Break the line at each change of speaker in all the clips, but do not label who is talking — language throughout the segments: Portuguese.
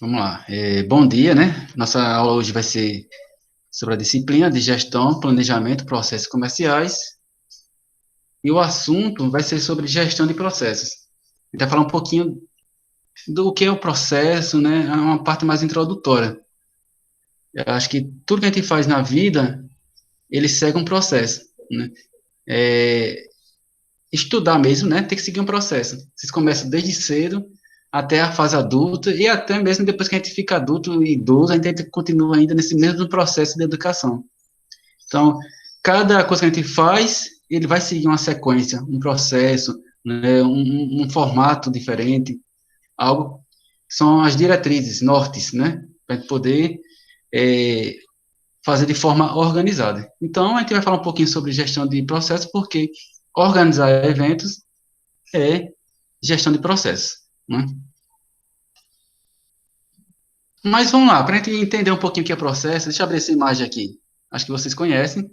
Vamos lá. Bom dia, né? Nossa aula hoje vai ser sobre a disciplina de gestão, planejamento, processos comerciais. E o assunto vai ser sobre gestão de processos. A gente vai falar um pouquinho do que é o processo, né? É uma parte mais introdutória. Eu acho que tudo que a gente faz na vida, ele segue um processo, né? É, Estudar mesmo, né? Tem que seguir um processo. Vocês começam desde cedo até a fase adulta e até mesmo depois que a gente fica adulto e idoso, a gente continua ainda nesse mesmo processo de educação. Então, cada coisa que a gente faz, ele vai seguir uma sequência, um processo, né, um formato diferente, algo que são as diretrizes, nortes, né, para a gente poder é, fazer de forma organizada. Então, a gente vai falar um pouquinho sobre gestão de processos, porque organizar eventos é gestão de processos, né? Mas vamos lá, para a gente entender um pouquinho o que é processo, deixa eu abrir essa imagem aqui. Acho que vocês conhecem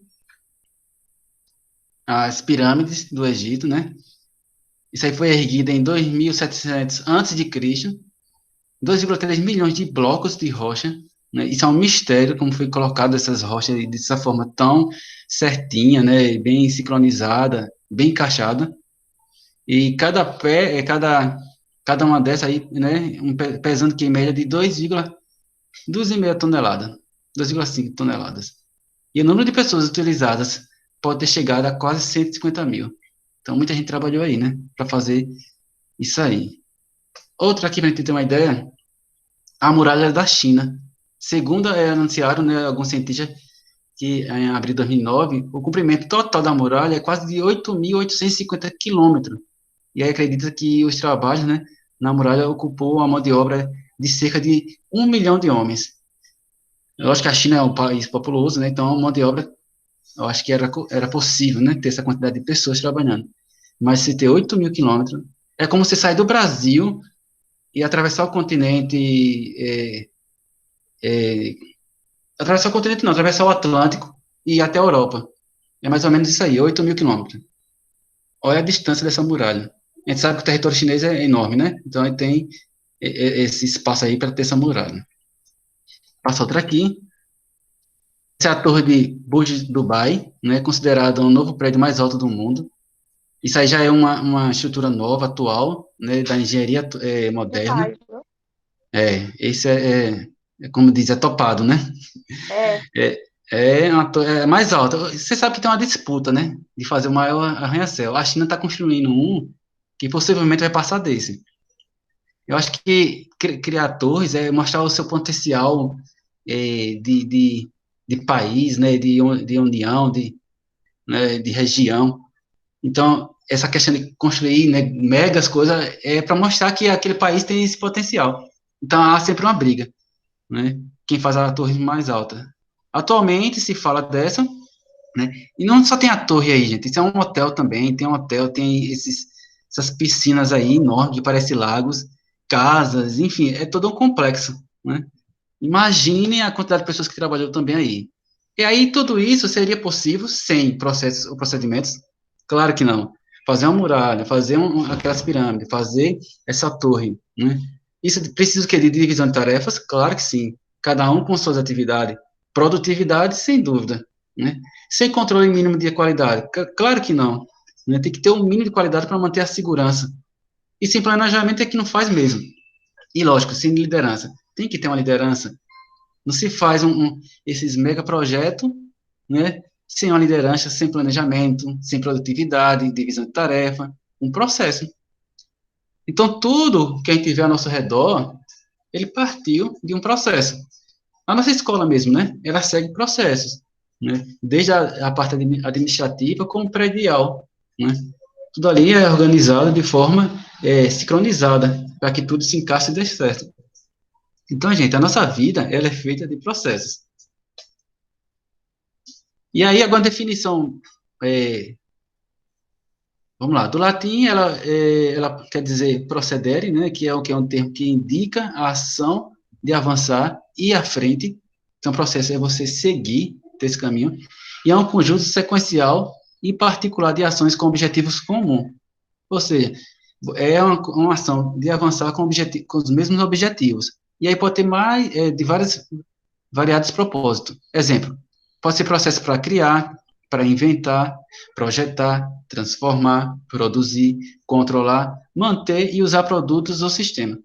as pirâmides do Egito, né? Isso aí foi erguida em 2700 antes de Cristo, 2,3 milhões de blocos de rocha, né? Isso é um mistério como foi colocado essas rochas dessa forma tão certinha, né? Bem sincronizada, bem encaixada. E cada pé, cada uma dessas aí, né? Pesando que em média de 2,5 toneladas, 2,5 toneladas. E o número de pessoas utilizadas pode ter chegado a quase 150 mil. Então, muita gente trabalhou aí, né? Para fazer isso aí. Outra aqui, para a gente ter uma ideia, a muralha da China. Segundo anunciaram, né, alguns cientistas, que em abril de 2009, o comprimento total da muralha é quase de 8.850 quilômetros. E aí acredita que os trabalhos, né, na muralha ocupou uma mão de obra de cerca de 1 milhão de homens. Eu acho que a China é um país populoso, né, então a mão de obra, eu acho que era possível, né, ter essa quantidade de pessoas trabalhando. Mas se ter 8 mil quilômetros, é como você sair do Brasil e atravessar o continente é, atravessar o continente não, atravessar o Atlântico e ir até a Europa. É mais ou menos isso aí, 8 mil quilômetros. Olha a distância dessa muralha. A gente sabe que o território chinês é enorme, né? Então, ele tem esse espaço aí para ter essa muralha. Passa outra aqui. Essa é a torre de Burj Dubai, né? Considerada o novo prédio mais alto do mundo. Isso aí já é uma estrutura nova, atual, né? Da engenharia moderna.
Demais, viu?
Esse como diz, é topado, né?
É,
É, é mais alta. Você sabe que tem uma disputa, né? De fazer o maior arranha-céu. A China está construindo um que possivelmente vai passar desse. Eu acho que criar torres é mostrar o seu potencial de país, né? De união, né, de região. Então, essa questão de construir, né, megas coisas é para mostrar que aquele país tem esse potencial. Então, há sempre uma briga, né? Quem faz a torre mais alta. Atualmente se fala dessa, né? E não só tem a torre aí, gente. Isso é um hotel também. Tem um hotel, tem essas piscinas aí enormes que parecem lagos, casas, enfim, é todo um complexo, né? Imagine a quantidade de pessoas que trabalham também aí. E aí tudo isso seria possível sem processos ou procedimentos? Claro que não. Fazer uma muralha, fazer aquelas pirâmides, fazer essa torre, né? Isso precisa o quê? De divisão de tarefas? Claro que sim. Cada um com suas atividades. Produtividade, sem dúvida, né? Sem controle mínimo de qualidade? Claro que não. Né? Tem que ter um mínimo de qualidade para manter a segurança. E sem planejamento é que não faz mesmo. E lógico, sem liderança. Tem que ter uma liderança. Não se faz esses mega projetos, né? Sem uma liderança, sem planejamento, sem produtividade, divisão de tarefa, um processo. Então, tudo que a gente vê ao nosso redor, ele partiu de um processo. A nossa escola mesmo, né? Ela segue processos, né? Desde a parte administrativa como predial, né? Tudo ali é organizado de forma sincronizada, para que tudo se encaixe e dê certo. Então, gente, a nossa vida, ela é feita de processos. E aí, agora a definição, é, vamos lá, do latim, ela quer dizer procedere, né? Que é um termo que indica a ação de avançar e à frente. Então, o processo é você seguir esse caminho. E é um conjunto sequencial e particular de ações com objetivos comuns. Ou seja, é uma ação de avançar com os mesmos objetivos. E aí pode ter mais, de vários variados propósitos. Exemplo, pode ser processo para criar, para inventar, projetar, transformar, produzir, controlar, manter e usar produtos ou sistema.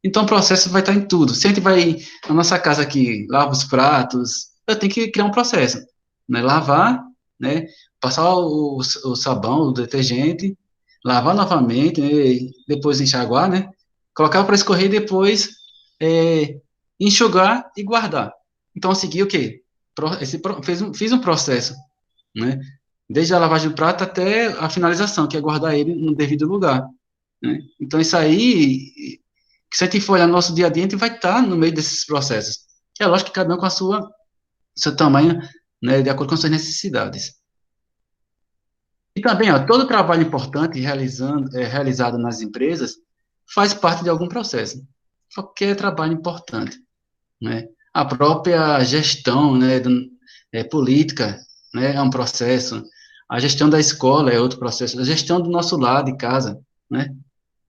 Então, o processo vai estar em tudo. Se a gente vai, na nossa casa aqui, lava os pratos, eu tenho que criar um processo, né? Lavar, né? Passar o sabão, o detergente, lavar novamente, né? Depois enxaguar, né? Colocar para escorrer e depois enxugar e guardar. Então, eu segui o quê? Fiz um processo, né? Desde a lavagem do prato até a finalização, que é guardar ele no devido lugar, né? Então, isso aí, que se a gente for olhar no nosso dia a dia, a gente vai estar no meio desses processos. É lógico que cada um com a seu tamanho, né, de acordo com suas necessidades. E também, ó, todo trabalho importante realizado nas empresas faz parte de algum processo. Qualquer trabalho importante, né? A própria gestão, né, política, né, é um processo. A gestão da escola é outro processo. A gestão do nosso lar, de casa, né,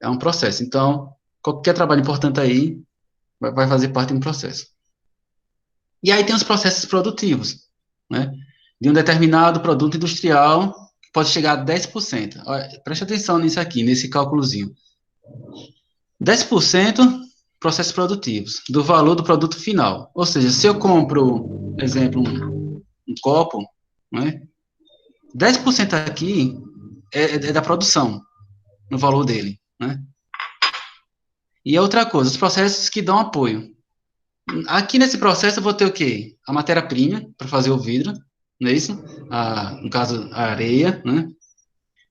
é um processo. Então, qualquer trabalho importante aí vai fazer parte de um processo. E aí tem os processos produtivos, né? De um determinado produto industrial, que pode chegar a 10%. Olha, preste atenção nisso aqui, nesse cálculozinho. 10% processos produtivos, do valor do produto final. Ou seja, se eu compro, por exemplo, um copo, né? 10% aqui é da produção, no valor dele, né? E outra coisa, os processos que dão apoio. Aqui nesse processo eu vou ter o quê? A matéria-prima para fazer o vidro, não é isso? No caso, a areia, né?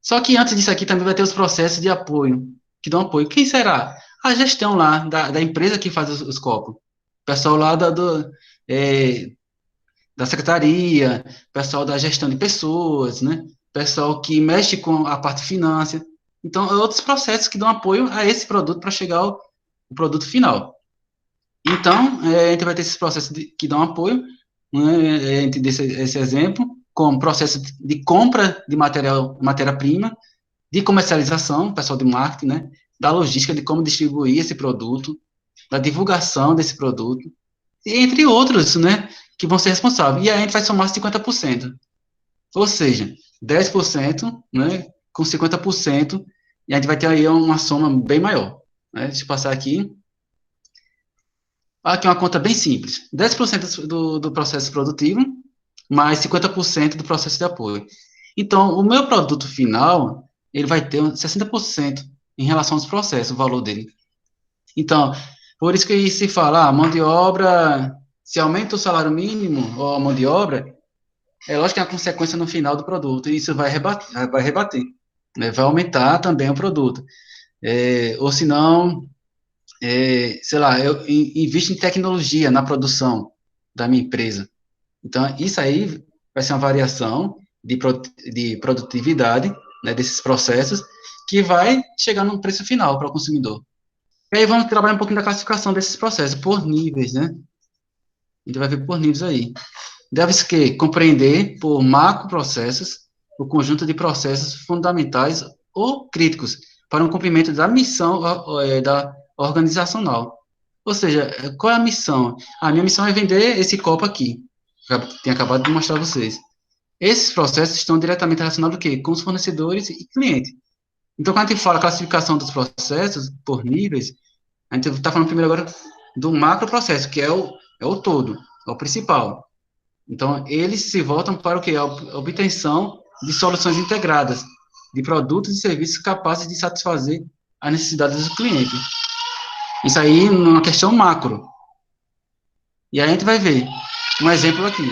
Só que antes disso aqui também vai ter os processos de apoio, que dão apoio. Quem será? A gestão lá, da empresa que faz os copos. Pessoal lá é, da secretaria, pessoal da gestão de pessoas, né? Pessoal que mexe com a parte finança. Então, outros processos que dão apoio a esse produto para chegar ao produto final. Então, a gente vai ter esses processos que dão apoio, né, a gente dê esse exemplo, como processo de compra de matéria-prima, de comercialização, pessoal de marketing, né, da logística, de como distribuir esse produto, da divulgação desse produto, e entre outros, né, que vão ser responsáveis. E aí a gente vai somar 50%. Ou seja, 10%, né, com 50%, e a gente vai ter aí uma soma bem maior. Né? Deixa eu passar aqui. Aqui é uma conta bem simples. 10% do processo produtivo, mais 50% do processo de apoio. Então, o meu produto final, ele vai ter 60% em relação aos processos, o valor dele. Então, por isso que se fala, a mão de obra, se aumenta o salário mínimo, ou a mão de obra, é lógico que é a consequência no final do produto, e isso vai rebater, né? Vai aumentar também o produto. Ou se não, sei lá, eu invisto em tecnologia na produção da minha empresa. Então, isso aí vai ser uma variação de produtividade, né, desses processos, que vai chegar no preço final para o consumidor. E aí vamos trabalhar um pouquinho da classificação desses processos, por níveis, né? A gente vai ver por níveis aí. Deve-se que compreender por macroprocessos o conjunto de processos fundamentais ou críticos para o cumprimento da missão da organizacional. Ou seja, qual é a missão? A minha missão é vender esse copo aqui, que eu tinha acabado de mostrar a vocês. Esses processos estão diretamente relacionados o quê? Com os fornecedores e clientes. Então, quando a gente fala classificação dos processos por níveis, a gente está falando primeiro agora do macroprocesso, que é o todo, é o principal. Então, eles se voltam para o quê? A obtenção de soluções integradas, de produtos e serviços capazes de satisfazer as necessidades do cliente. Isso aí numa questão macro. E aí a gente vai ver um exemplo aqui.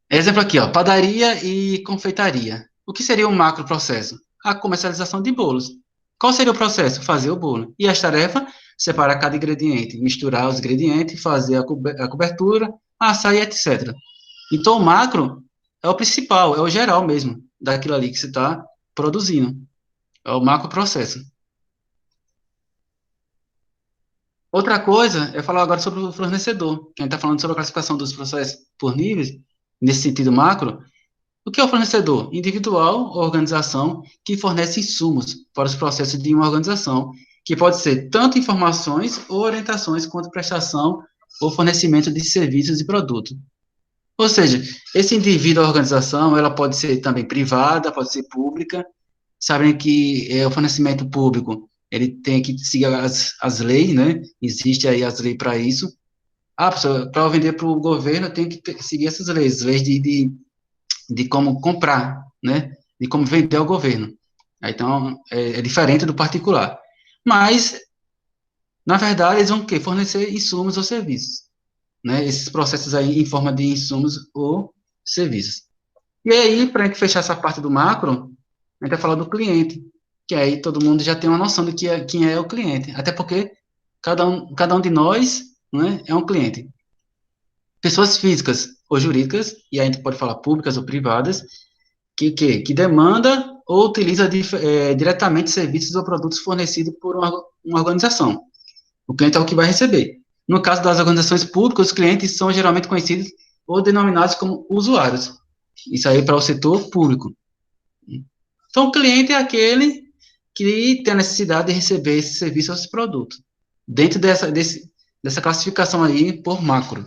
Exemplo aqui, ó, padaria e confeitaria. O que seria um macro processo? A comercialização de bolos. Qual seria o processo? Fazer o bolo. E as tarefas? Separar cada ingrediente, misturar os ingredientes, fazer a cobertura, assar e etc. Então, o macro é o principal, é o geral mesmo, daquilo ali que você está produzindo. É o macro processo. Outra coisa é falar agora sobre o fornecedor. Quem está falando sobre a classificação dos processos por níveis, nesse sentido macro, o que é o fornecedor? Individual ou organização que fornece insumos para os processos de uma organização que pode ser tanto informações ou orientações quanto prestação ou fornecimento de serviços e produtos. Ou seja, esse indivíduo, a organização, ela pode ser também privada, pode ser pública, sabem que o fornecimento público, ele tem que seguir as leis, né? Existe aí as leis para isso. Ah, para eu vender para o governo, eu tenho que seguir essas leis, leis de como comprar, né? De como vender ao governo. Então, é diferente do particular. Mas, na verdade, eles vão o quê? Fornecer insumos ou serviços, né? Esses processos aí em forma de insumos ou serviços. E aí, para a gente fechar essa parte do macro, a gente vai falar do cliente, que aí todo mundo já tem uma noção de quem é o cliente. Até porque cada um de nós, né, é um cliente. Pessoas físicas ou jurídicas, e aí a gente pode falar públicas ou privadas, que demanda ou utiliza diretamente serviços ou produtos fornecidos por uma organização. O cliente é o que vai receber. No caso das organizações públicas, os clientes são geralmente conhecidos ou denominados como usuários. Isso aí para o setor público. Então, o cliente é aquele que tem a necessidade de receber esse serviço ou esse produto, dentro dessa classificação aí por macro.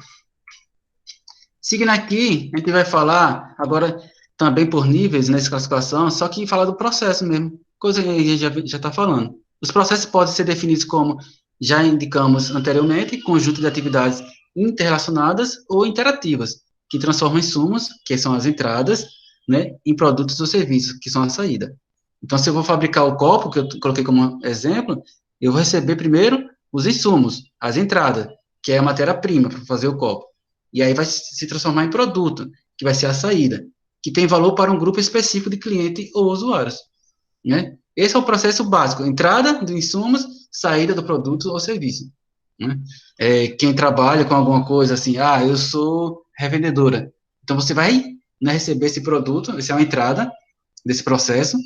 Seguindo aqui, a gente vai falar agora também por níveis nessa classificação, só que falar do processo mesmo, coisa que a gente já está falando. Os processos podem ser definidos como, já indicamos anteriormente, conjunto de atividades interrelacionadas ou interativas, que transformam insumos, que são as entradas, né, em produtos ou serviços, que são a saída. Então, se eu vou fabricar o copo, que eu coloquei como exemplo, eu vou receber primeiro os insumos, as entradas, que é a matéria-prima para fazer o copo. E aí vai se transformar em produto, que vai ser a saída, que tem valor para um grupo específico de cliente ou usuários, né? Esse é o processo básico, entrada dos insumos, saída do produto ou serviço, né? Quem trabalha com alguma coisa assim, eu sou revendedora, então você vai, né, receber esse produto, essa é a entrada desse processo,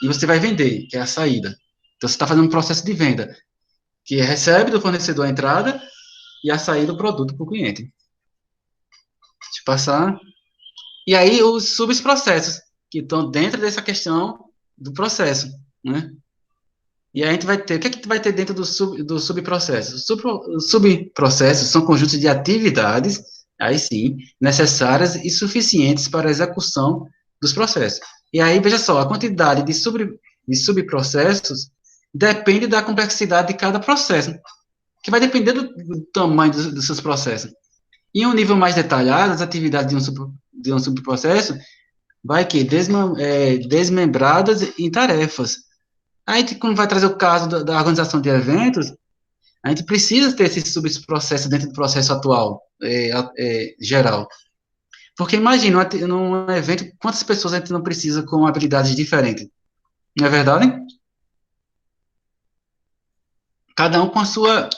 e você vai vender, que é a saída. Então você está fazendo um processo de venda, que recebe do fornecedor a entrada e a saída do produto para o cliente. Deixa eu passar. E aí, os subprocessos, que estão dentro dessa questão do processo, né? E aí a gente vai ter, o que é que vai ter dentro do subprocesso? Os subprocessos são conjuntos de atividades, aí sim, necessárias e suficientes para a execução dos processos. E aí, veja só, a quantidade de subprocessos depende da complexidade de cada processo, que vai depender do tamanho dos seus processos. Em um nível mais detalhado, as atividades de um subprocesso vai que desmembradas em tarefas. A gente, quando vai trazer o caso da organização de eventos, a gente precisa ter esses subprocessos dentro do processo atual, geral. Porque imagina, num evento, quantas pessoas a gente não precisa com habilidades diferentes? Não é verdade? Cada um com a sua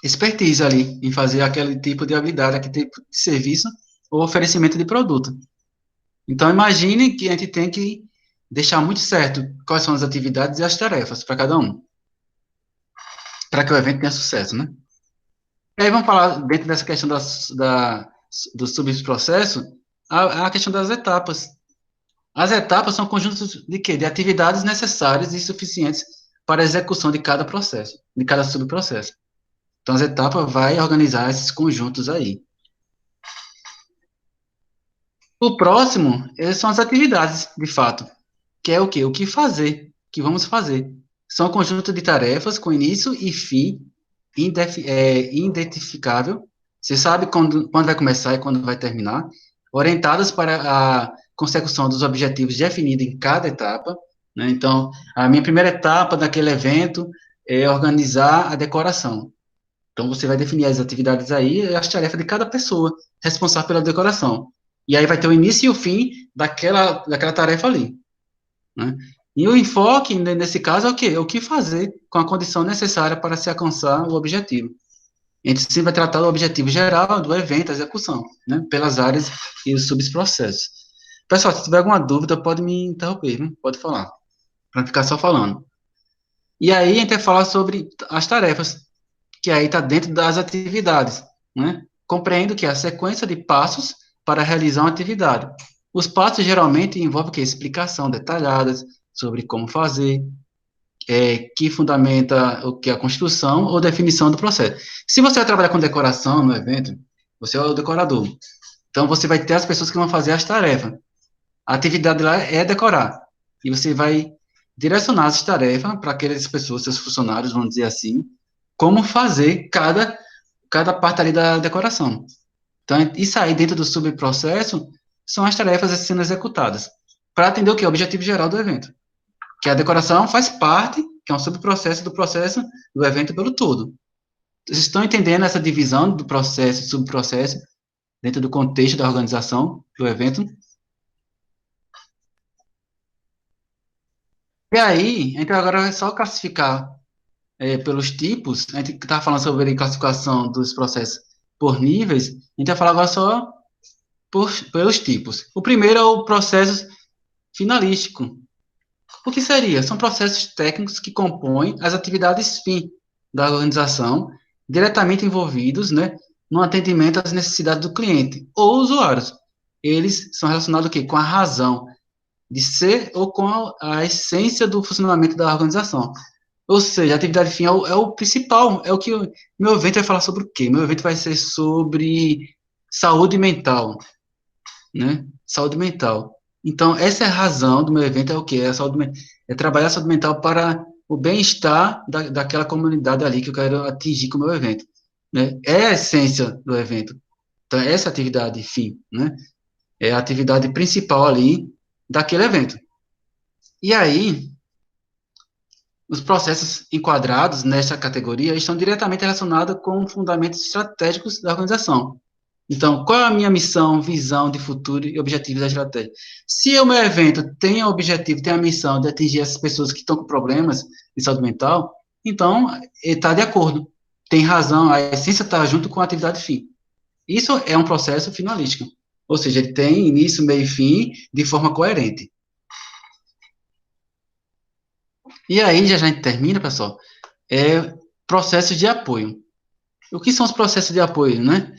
expertise ali, em fazer aquele tipo de habilidade, aquele tipo de serviço ou oferecimento de produto. Então, imagine que a gente tem que deixar muito certo quais são as atividades e as tarefas para cada um, para que o evento tenha sucesso, né? E aí vamos falar, dentro dessa questão do subprocesso, a questão das etapas. As etapas são conjuntos de quê? De atividades necessárias e suficientes para a execução de cada processo, de cada subprocesso. Então, as etapas vai organizar esses conjuntos aí. O próximo, são as atividades, de fato, que é o quê? O que fazer, o que vamos fazer. São um conjunto de tarefas com início e fim identificável. Você sabe quando vai começar e quando vai terminar, orientadas para a consecução dos objetivos definidos em cada etapa, né? Então, a minha primeira etapa daquele evento é organizar a decoração. Então, você vai definir as atividades aí e as tarefas de cada pessoa responsável pela decoração. E aí vai ter o início e o fim daquela tarefa ali, né? E o enfoque, nesse caso, é o quê? É o que fazer com a condição necessária para se alcançar o objetivo. A gente sempre vai tratar do objetivo geral do evento, a execução, né? Pelas áreas e os subprocessos. Pessoal, se tiver alguma dúvida, pode me interromper, né? Pode falar, para não ficar só falando. E aí a gente vai falar sobre as tarefas, que aí está dentro das atividades, né? Compreendo que é a sequência de passos para realizar uma atividade. Os passos geralmente envolvem o quê? Explicação detalhada sobre como fazer, que fundamenta o que é a construção ou definição do processo. Se você vai trabalhar com decoração no evento, você é o decorador. Então, você vai ter as pessoas que vão fazer as tarefas. A atividade lá é decorar. E você vai direcionar as tarefas para aquelas pessoas, seus funcionários, vamos dizer assim, como fazer cada parte ali da decoração. Então, isso aí dentro do subprocesso são as tarefas sendo executadas para atender o que? O objetivo geral do evento. Que a decoração faz parte, que é um subprocesso do processo do evento pelo todo. Vocês estão entendendo essa divisão do processo e subprocesso dentro do contexto da organização do evento? E aí, então agora é só classificar pelos tipos. A gente está falando sobre a classificação dos processos por níveis, a gente vai falar agora só pelos tipos. O primeiro é o processo finalístico. O que seria? São processos técnicos que compõem as atividades fim da organização, diretamente envolvidos, né, no atendimento às necessidades do cliente ou usuários. Eles são relacionados o quê? Com a razão de ser ou com a essência do funcionamento da organização. Ou seja, a atividade fim é o principal, é o que meu evento vai falar sobre o quê? Meu evento vai ser sobre saúde mental, né? Saúde mental. Então, essa é a razão do meu evento, é o quê? É trabalhar a saúde mental para o bem-estar daquela comunidade ali que eu quero atingir com o meu evento, né? É a essência do evento. Então, essa atividade fim, né? É a atividade principal ali daquele evento. E aí, os processos enquadrados nessa categoria estão diretamente relacionados com fundamentos estratégicos da organização. Então, qual é a minha missão, visão de futuro e objetivos da estratégia? Se o meu evento tem o objetivo, tem a missão de atingir essas pessoas que estão com problemas de saúde mental, então, ele está de acordo. Tem razão, a essência está junto com a atividade fim. Isso é um processo finalístico. Ou seja, ele tem início, meio e fim de forma coerente. E aí, já a gente termina, pessoal, processos de apoio. O que são os processos de apoio, né?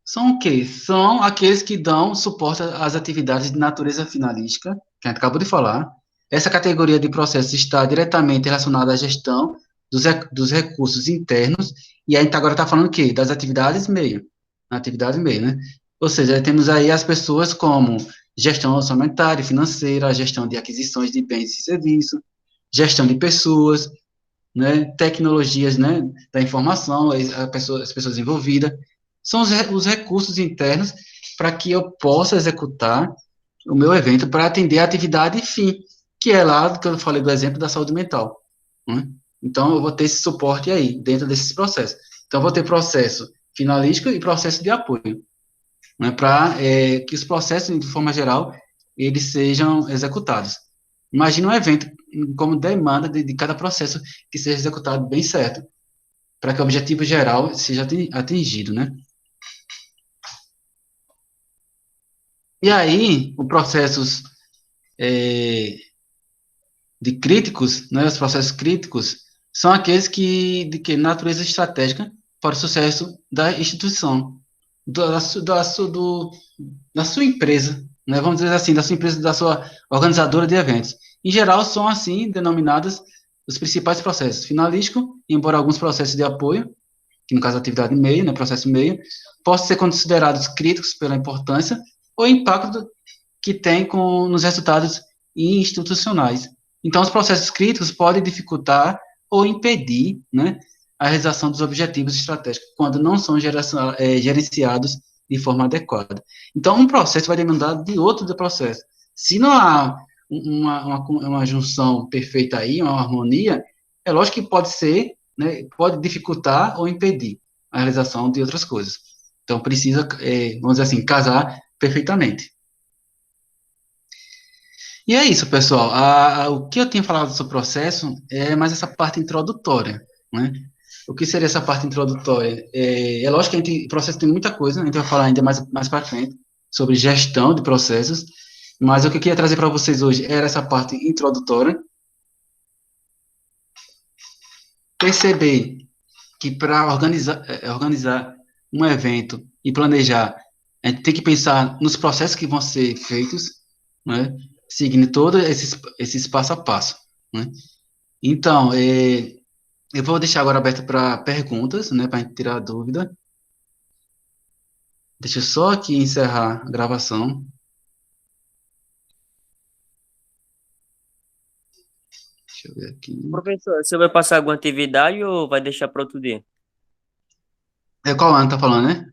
São o quê? São aqueles que dão suporte às atividades de natureza finalística, que a gente acabou de falar. Essa categoria de processos está diretamente relacionada à gestão dos recursos internos, e a gente agora está falando o quê? Das atividades meio. Atividade meio, né? Ou seja, temos aí as pessoas como gestão orçamentária e financeira, gestão de aquisições de bens e serviços, gestão de pessoas, né, tecnologias, né, da informação, as pessoas envolvidas, são os recursos internos para que eu possa executar o meu evento para atender a atividade fim, que é lá que eu falei do exemplo da saúde mental, né? Então, eu vou ter esse suporte aí, dentro desses processos. Então, eu vou ter processo finalístico e processo de apoio, né, para que os processos, de forma geral, eles sejam executados. Imagina um evento como demanda de cada processo que seja executado bem certo, para que o objetivo geral seja atingido, né? E aí, os processos de críticos, né, os processos críticos, são aqueles de que natureza estratégica para o sucesso da instituição, da sua empresa, né, vamos dizer assim, da sua empresa, da sua organizadora de eventos. Em geral, são assim denominados os principais processos. Finalístico, embora alguns processos de apoio, que no caso a atividade meio, né, processo meio, possam ser considerados críticos pela importância ou impacto que tem nos resultados institucionais. Então, os processos críticos podem dificultar ou impedir, né, a realização dos objetivos estratégicos quando não são gerenciados de forma adequada. Então, um processo vai demandar de outro processo. Se não há uma junção perfeita aí, uma harmonia, é lógico que pode ser, né, pode dificultar ou impedir a realização de outras coisas. Então, precisa, vamos dizer assim, casar perfeitamente. E é isso, pessoal. O que eu tinha falado sobre o processo é mais essa parte introdutória, né? O que seria essa parte introdutória? É lógico que o processo tem muita coisa, a gente vai falar ainda mais para frente sobre gestão de processos, mas o que eu queria trazer para vocês hoje era essa parte introdutória. Perceber que para organizar um evento e planejar, a gente tem que pensar nos processos que vão ser feitos, né? Seguindo todos esses passo a passo, né? Então, eu vou deixar agora aberto para perguntas, né, para gente tirar a dúvida. Deixa eu só aqui encerrar a gravação. Deixa eu ver aqui.
Professor, você vai passar alguma atividade ou vai deixar para outro dia?
Qual ano tá falando, né?